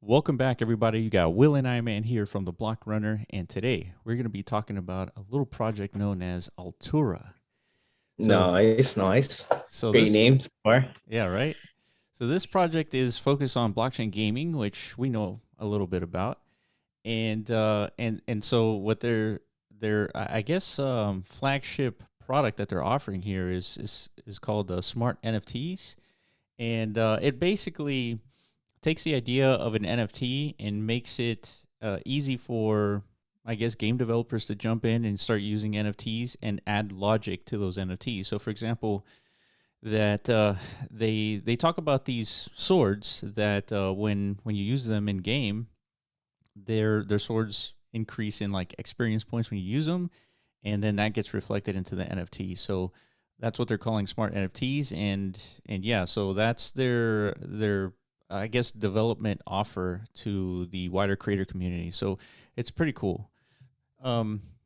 Welcome back, everybody. You got Will and I Man here from the Block Runner, and today we're going to be talking about a little project known as Altura. So, Nice, nice. so Great this, name so far. yeah, right. So this project is focused on blockchain gaming, which we know a little bit about, and so what I guess flagship product that they're offering here is called smart NFTs, and it basically takes the idea of an NFT and makes it easy for, I guess, game developers to jump in and start using NFTs and add logic to those NFTs. So, for example, that they talk about these swords that when you use them in game, their swords increase in like experience points when you use them, and then that gets reflected into the NFT. So that's what they're calling smart NFTs, and yeah, so that's their I guess development offer to the wider creator community. So it's pretty cool.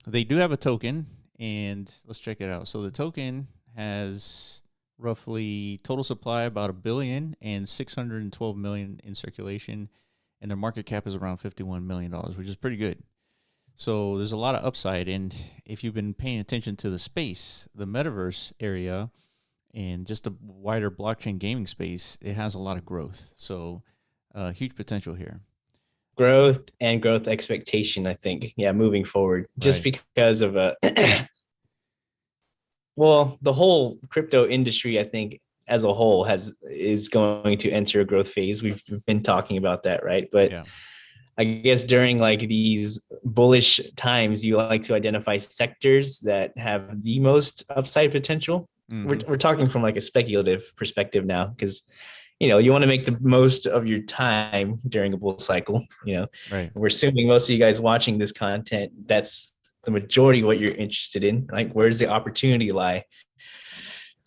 They do have a token, and let's check it out. So the token has roughly total supply about a billion and 612 million in circulation, and their market cap is around $51 million, which is pretty good. So there's a lot of upside, and if you've been paying attention to the space, the metaverse area, and just the wider blockchain gaming space, it has a lot of growth. So huge potential here. Growth and growth expectation, I think. Yeah, moving forward. Just Right. because of well, the whole crypto industry, I think, as a whole is going to enter a growth phase. We've been talking about that, right? But Yeah. I guess during like these bullish times, you like to identify sectors that have the most upside potential. We're, Hmm. we're talking from like a speculative perspective now, because you want to make the most of your time during a bull cycle. Right. We're assuming most of you guys watching this content, that's the majority of what you're interested in. Like, where's the opportunity lie?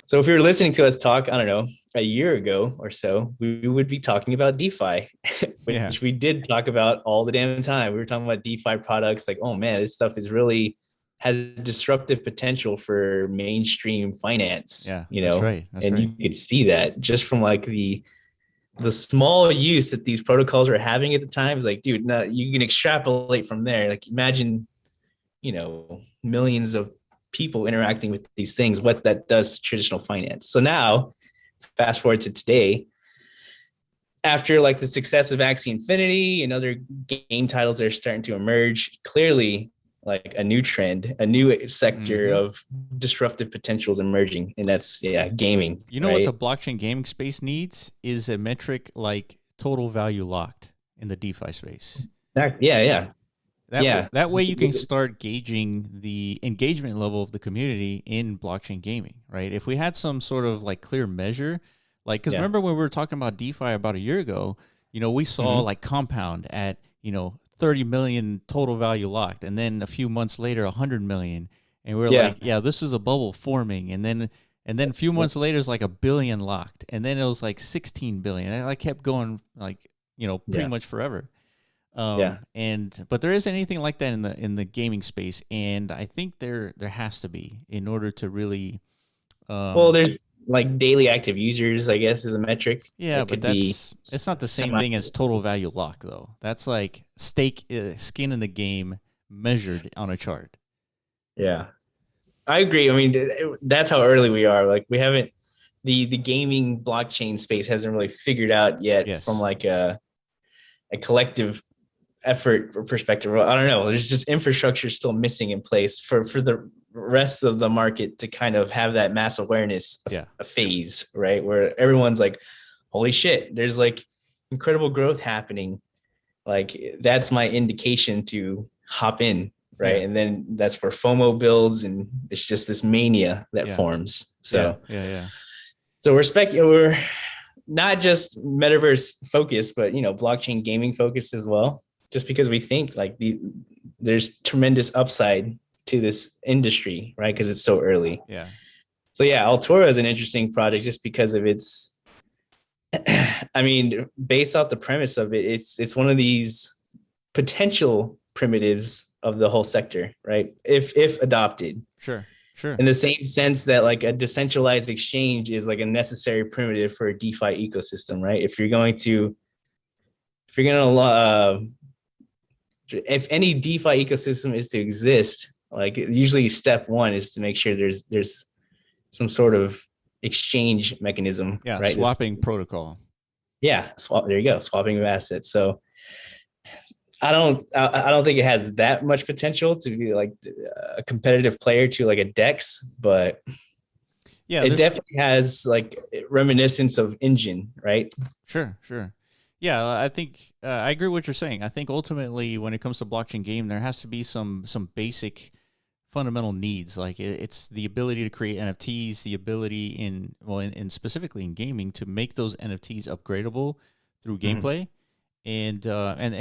So if you were listening to us talk, I don't know, a year ago or so, we would be talking about DeFi, Yeah. which we did talk about all the damn time. We were talking about DeFi products, like, oh man, this stuff is really has disruptive potential for mainstream finance, Yeah. That's right. That's and right. you could see that just from like the small use that these protocols were having at the time. Is like, dude, no, you can extrapolate from there. Like, imagine, millions of people interacting with these things, what that does to traditional finance. So now, fast forward to today, after like the success of Axie Infinity and other game titles that are starting to emerge, clearly like a new trend, a new sector Hmm. of disruptive potentials emerging, and that's gaming, You know what the right? blockchain gaming space needs is a metric like total value locked in the DeFi space. Yeah, yeah, yeah. That way you can start gauging the engagement level of the community in blockchain gaming, right? If we had some sort of like clear measure, like because Yeah. remember when we were talking about DeFi about a year ago, we saw Mm-hmm. like Compound at 30 million total value locked, and then a few months later 100 million, and we are Yeah. like, yeah, this is a bubble forming, and then a few months later it's like a billion locked, and then it was like 16 billion, and I kept going like pretty Yeah. much forever. Yeah. And but there isn't anything like that in the gaming space, and I think there has to be in order to really, Well, um, there's like daily active users, I guess, is a metric yeah. that But could be it's not the same semi. thing as total value lock though. That's like stake skin in the game measured on a chart. Yeah, I agree. I mean, that's how early we are. Like, we haven't the gaming blockchain space hasn't really figured out yet from Yes. like a collective effort or perspective. I don't know. There's just infrastructure still missing in place for the rest of the market to kind of have that mass awareness Yeah. a phase, right? Where everyone's like, holy shit, there's like incredible growth happening. Like, that's my indication to hop in, Yeah. right? And then that's where FOMO builds, and it's just this mania that Yeah. forms. Yeah. So, Yeah. Yeah. we're not just metaverse focused, but blockchain gaming focused as well. Just because we think like there's tremendous upside to this industry, right? Because it's so early. Yeah. So yeah, Altura is an interesting project just because of its. I mean, based off the premise of it, it's one of these potential primitives of the whole sector, right? If adopted, Sure. Sure. in the same sense that like a decentralized exchange is like a necessary primitive for a DeFi ecosystem, right? If you're going to if you're gonna if any DeFi ecosystem is to exist, like usually step one is to make sure there's some sort of exchange mechanism, Yeah, right? swapping protocol. Yeah, swap. There you go, swapping of assets. So I don't think it has that much potential to be like a competitive player to like a Dex, but Yeah, it there's definitely has like reminiscence of Engine, right? sure. Yeah, I think I agree with what you're saying. I think ultimately, when it comes to blockchain game, there has to be some basic fundamental needs. Like it's the ability to create NFTs, the ability in specifically in gaming to make those NFTs upgradable through Mm-hmm. gameplay. And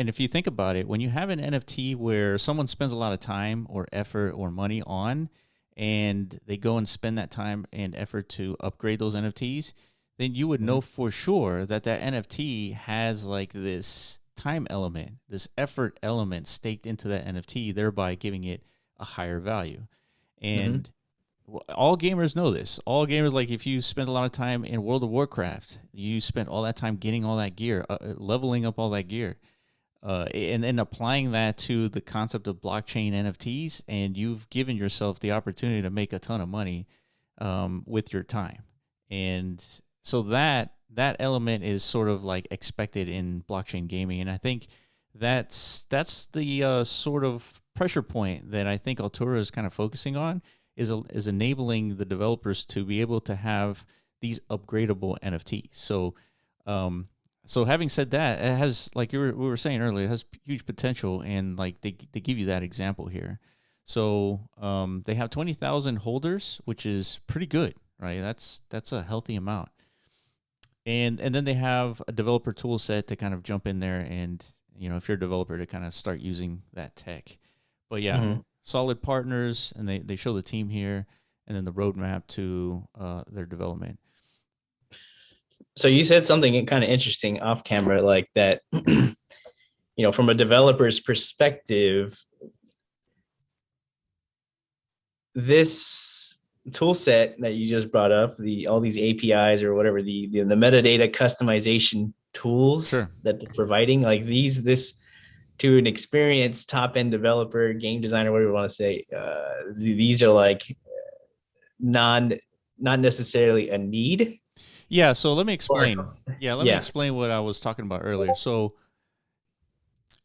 if you think about it, when you have an NFT where someone spends a lot of time or effort or money on, and they go and spend that time and effort to upgrade those NFTs, then you would know for sure that that NFT has like this time element, this effort element staked into that NFT, thereby giving it a higher value. Mm-hmm. And all gamers know this. All gamers, like if you spend a lot of time in World of Warcraft, you spent all that time getting all that gear, leveling up all that gear, and then applying that to the concept of blockchain NFTs, and you've given yourself the opportunity to make a ton of money with your time. And so that element is sort of like expected in blockchain gaming, and I think that's the sort of pressure point that I think Altura is kind of focusing on is enabling the developers to be able to have these upgradable NFTs. Um, so having said that, it has like we were saying earlier, it has huge potential, and like they give you that example here. So they have 20,000 holders, which is pretty good, right? That's a healthy amount. And then they have a developer tool set to kind of jump in there and if you're a developer to kind of start using that tech. But yeah, Mm-hmm. solid partners, and they show the team here, and then the roadmap to their development. So you said something kind of interesting off camera, like that. From a developer's perspective, this tool set that you just brought up, the all these APIs or whatever, the metadata customization tools Sure. that they're providing, like this to an experienced top end developer, game designer, whatever you want to say, these are like non not necessarily a need. Yeah. So let me Or explain. Yeah, let me yeah. explain what I was talking about earlier. So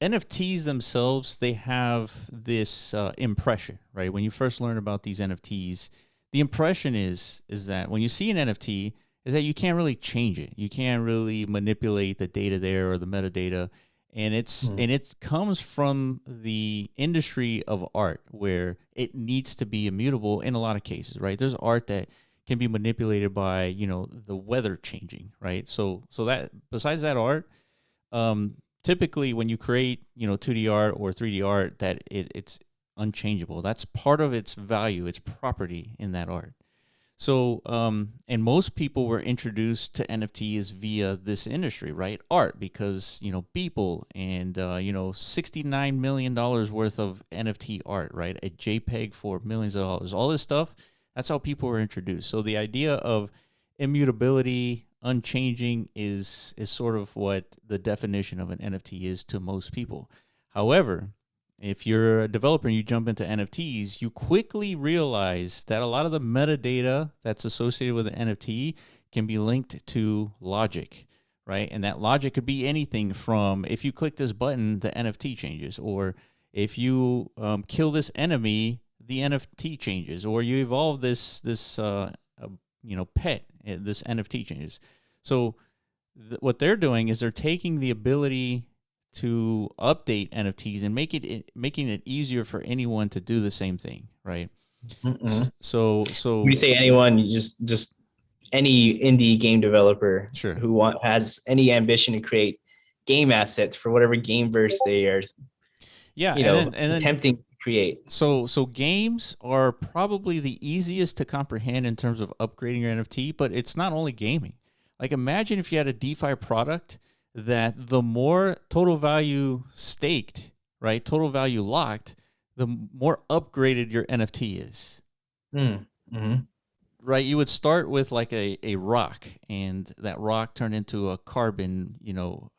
NFTs themselves, they have this impression, right? When you first learn about these NFTs, the impression is that when you see an NFT, is that you can't really change it. You can't really manipulate the data there or the metadata, and it comes from the industry of art where it needs to be immutable in a lot of cases, right? There's art that can be manipulated by the weather changing, right? So that besides that art, typically when you create 2D art or 3D art, that it's unchangeable. That's part of its value, its property in that art. So and most people were introduced to NFTs via this industry, right? Art, because Beeple and $69 million worth of NFT art, right? A JPEG for millions of dollars, all this stuff. That's how people were introduced. So the idea of immutability, unchanging is sort of what the definition of an NFT is to most people. However, if you're a developer and you jump into NFTs, you quickly realize that a lot of the metadata that's associated with an NFT can be linked to logic, right? And that logic could be anything from if you click this button, the NFT changes, or if you kill this enemy, the NFT changes, or you evolve this pet, this NFT changes. So what they're doing is they're taking the ability to update NFTs and making it easier for anyone to do the same thing, right? Mm-hmm. So We say anyone, just any indie game developer sure. who has any ambition to create game assets for whatever game verse they are, Yeah, and then attempting to create. so games are probably the easiest to comprehend in terms of upgrading your NFT, but it's not only gaming. Like imagine if you had a DeFi product that the more total value staked, right, total value locked, the more upgraded your NFT is. Mm-hmm. right, you would start with like a rock, and that rock turned into a carbon,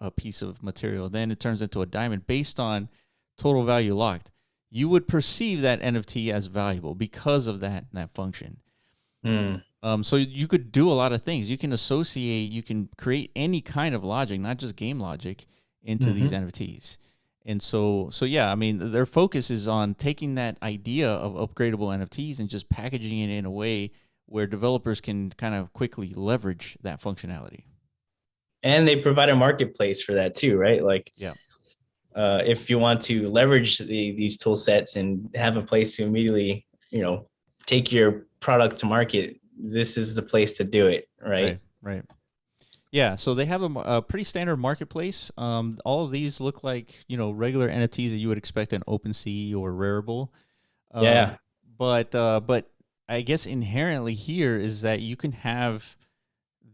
a piece of material. Then it turns into a diamond based on total value locked. You would perceive that NFT as valuable because of that function. Mm. So you could do a lot of things. You can associate, you can create any kind of logic, not just game logic, into these Mm-hmm. NFTs. And so yeah, I mean, their focus is on taking that idea of upgradable NFTs and just packaging it in a way where developers can kind of quickly leverage that functionality. And they provide a marketplace for that too, right? Like, Yeah. if you want to leverage these tool sets and have a place to immediately, take your product to market, this is the place to do it, Right. right? Right. Yeah, so they have a pretty standard marketplace. All of these look like regular NFTs that you would expect in OpenSea or Rarible. Um, Yeah. but I guess inherently here is that you can have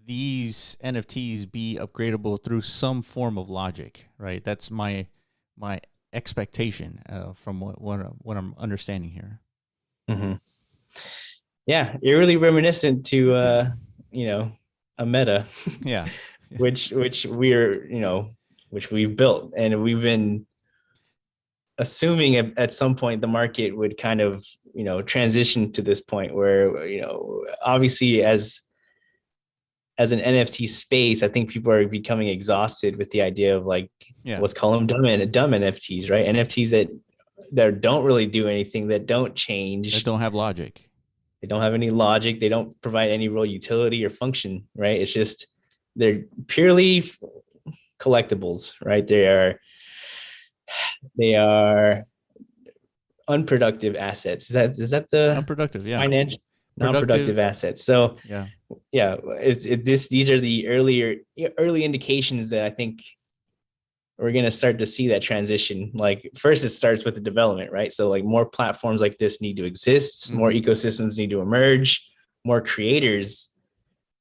these NFTs be upgradable through some form of logic, right? That's my expectation from what I'm understanding here. Mm-hmm. Yeah, you're really reminiscent to you know a meta, Yeah, which we're which we've built, and we've been assuming at some point the market would kind of transition to this point where obviously as an NFT space, I think people are becoming exhausted with the idea of like, yeah. let's call them dumb NFTs, right? NFTs that don't really do anything, that don't That change, don't have logic. they don't have any logic, they don't provide any real utility or function, right? It's just they're purely collectibles, right? They are unproductive assets. Is that the Unproductive. Yeah, financial non-productive productive. assets? So Yeah. yeah, these are the early indications that I think we're going to start to see that transition. Like, first it starts with the development, right? So like more platforms like this need to exist, more Hmm. ecosystems need to emerge, more creators,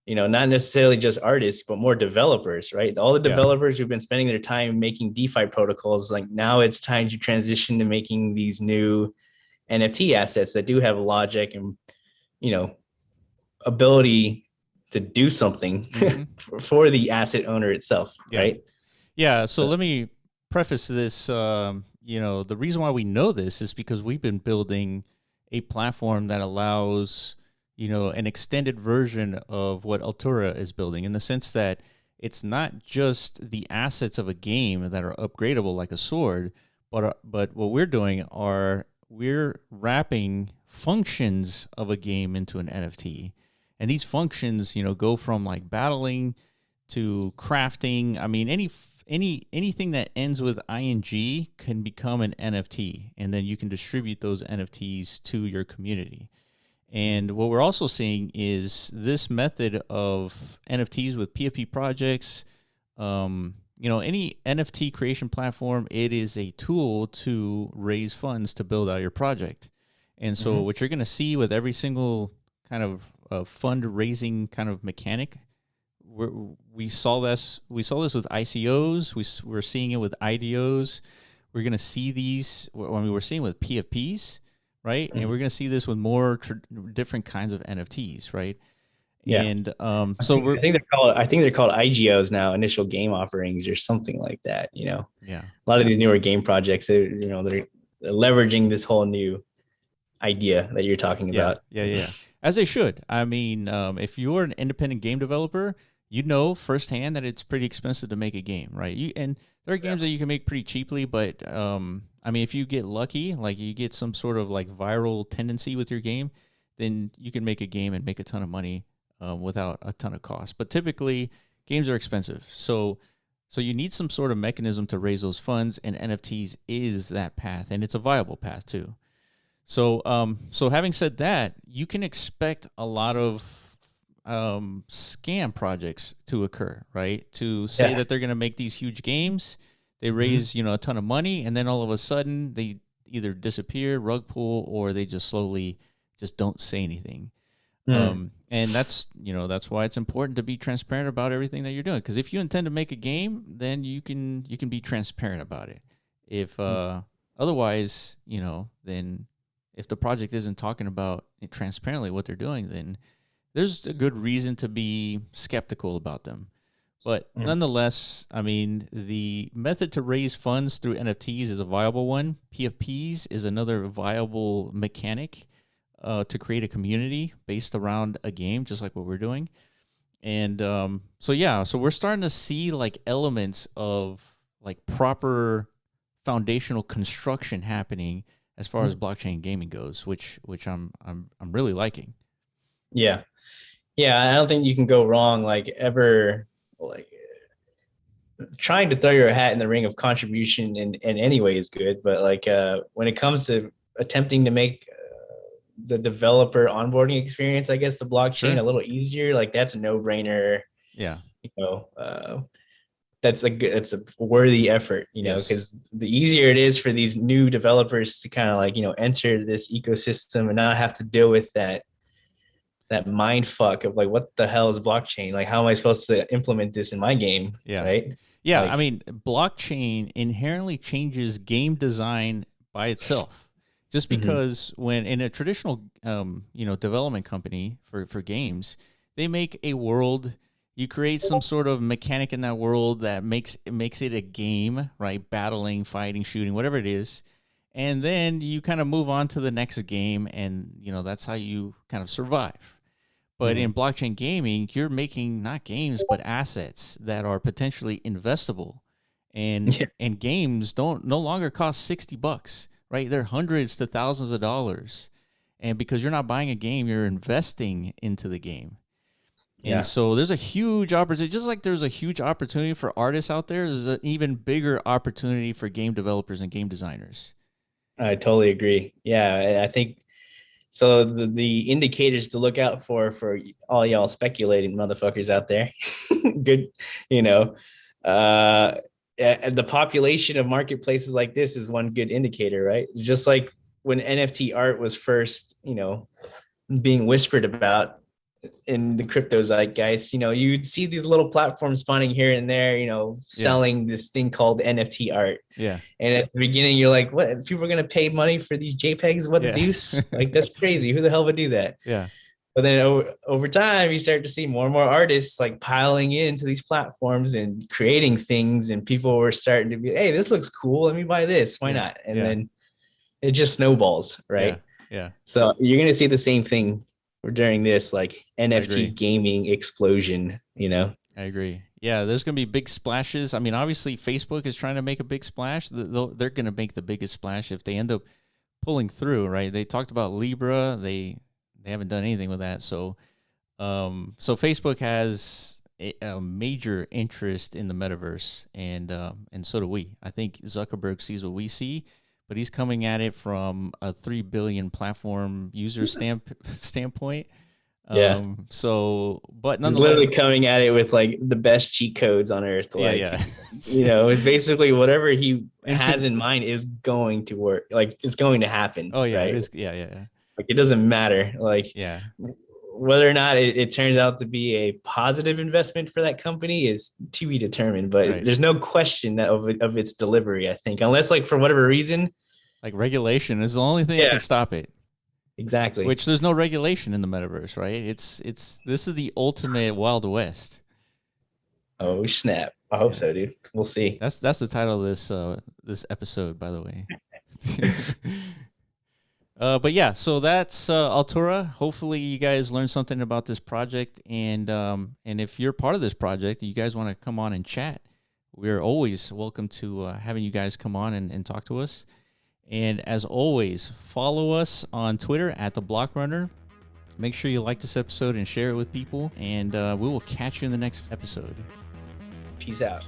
not necessarily just artists, but more developers, right? All the Yeah. developers who've been spending their time making DeFi protocols, like now it's time to transition to making these new NFT assets that do have logic and, you know, ability to do something Hmm. for the asset owner itself, Yeah. right? Yeah. So So, let me preface this. The reason why we know this is because we've been building a platform that allows, an extended version of what Altura is building, in the sense that it's not just the assets of a game that are upgradable like a sword, but what we're doing are we're wrapping functions of a game into an NFT. And these functions, go from like battling to crafting. I mean, anything that ends with ing can become an NFT, and then you can distribute those NFTs to your community. And what we're also seeing is this method of NFTs with PFP projects. Any NFT creation platform, it is a tool to raise funds to build out your project. And so, mhm. what you're going to see with every single kind of fundraising kind of mechanic, we saw this with ICOs. We're seeing it with IDOs. We're going to see these. We're seeing with PFPs, right? And Mhm. we're going to see this with more different kinds of NFTs, right? Yeah. And I so think we're I think they're called IGOs now, initial game offerings or something like that. yeah. A lot of these newer game projects, they're leveraging this whole new idea that you're talking Yeah, about. yeah, yeah. As they should. I mean, if you're an independent game developer, you know firsthand that it's pretty expensive to make a game, right? And there are games that you can make pretty cheaply, but I mean, if you get lucky, like you get some sort of like viral tendency with your game, then you can make a game and make a ton of money without a ton of cost. But typically, games are expensive, so you need some sort of mechanism to raise those funds, and NFTs is that path, and it's a viable path too. So having said that, you can expect a lot of scam projects to occur, right? To say Yeah. that they're going to make these huge games, they Mhm. raise a ton of money, and then all of a sudden they either disappear, rug pull, or they just slowly just don't say anything. Mm. And that's why it's important to be transparent about everything that you're doing. Because if you intend to make a game, then you can be transparent about it. If otherwise, then if the project isn't talking about it transparently what they're doing, then there's a good reason to be skeptical about them. But nonetheless, I mean, the method to raise funds through NFTs is a viable one. PFPs is another viable mechanic to create a community based around a game, just like what we're doing. And so we're starting to see like elements of like proper foundational construction happening as far as blockchain gaming goes, which I'm really liking. Yeah. Yeah, I don't think you can go wrong like ever like trying to throw your hat in the ring of contribution in any way is good, but like when it comes to attempting to make the developer onboarding experience, I guess, the blockchain Sure. a little easier, like that's a no-brainer. Yeah. You know, that's a good, it's a worthy effort, you know, Yes. because the easier it is for these new developers to kind of like, you know, enter this ecosystem and not have to deal with that mind fuck of like, what the hell is blockchain? Like, how am I supposed to implement this in my game? Yeah. Right. Yeah. I Like, mean, blockchain inherently changes game design by itself. Just mhm. because when in a traditional, development company for games, they make a world. You create some sort of mechanic in that world that makes it a game, right? Battling, fighting, shooting, whatever it is, and then you kind of move on to the next game, and that's how you kind of survive. But in Mhm. blockchain gaming, you're making not games but assets that are potentially investable, and Yeah. and games don't no longer cost $60, right? They're hundreds to thousands of dollars, and because you're not buying a game, you're investing into the game. And Yeah. so there's a huge opportunity, just like there's a huge opportunity for artists out there. There's an even bigger opportunity for game developers and game designers. I totally agree. Yeah. I think so. The indicators to look out for all y'all speculating motherfuckers out there, good, you know, the population of marketplaces like this is one good indicator, right? Just like when NFT art was first, you know, being whispered about in the crypto zeitgeist, you know, you'd see these little platforms spawning here and there, you know, Yeah, selling this thing called NFT art. yeah, And at the beginning, you're like, what? People are going to pay money for these JPEGs? What the yeah, deuce? Like, that's crazy. Who the hell would do that? yeah, But then over time, you start to see more and more artists like piling into these platforms and creating things. And people were starting to be, hey, this looks cool. Let me buy this. Why yeah, not? And yeah, then it just snowballs, yeah, right? yeah. So you're going to see the same thing during this like I NFT agree. gaming explosion, you know? I agree. Yeah, there's going to be big splashes. I mean, obviously, Facebook is trying to make a big splash. They're going to make the biggest splash if they end up pulling through, right? They talked about Libra. They haven't done anything with that. So Facebook has a major interest in the metaverse, and so do we. I think Zuckerberg sees what we see, but he's coming at it from a 3 billion platform user standpoint. Yeah. But He's nonetheless, literally coming at it with like the best cheat codes on earth. yeah, Like, yeah. you know, it's basically whatever he has Infin- in mind is going to work. Like, it's going to happen, oh yeah, it right? is. Yeah, yeah, yeah. Like, it doesn't matter. Like, Yeah, whether or not it turns out to be a positive investment for that company is to be determined. But right. there's no question that of its delivery, I think, unless like for whatever reason. Like regulation is the only thing that can Yeah, stop it. exactly. Which there's no regulation in the metaverse, right? It's this is the ultimate Wild West. Oh, snap. I hope Yeah. so, dude. We'll see. That's the title of this episode, by the way. But yeah, so that's Altura. Hopefully, you guys learned something about this project, and if you're part of this project, you guys want to come on and chat, we're always welcome to having you guys come on and talk to us. And as always, follow us on Twitter at the Block Runner. Make sure you like this episode and share it with people, and we will catch you in the next episode. Peace out.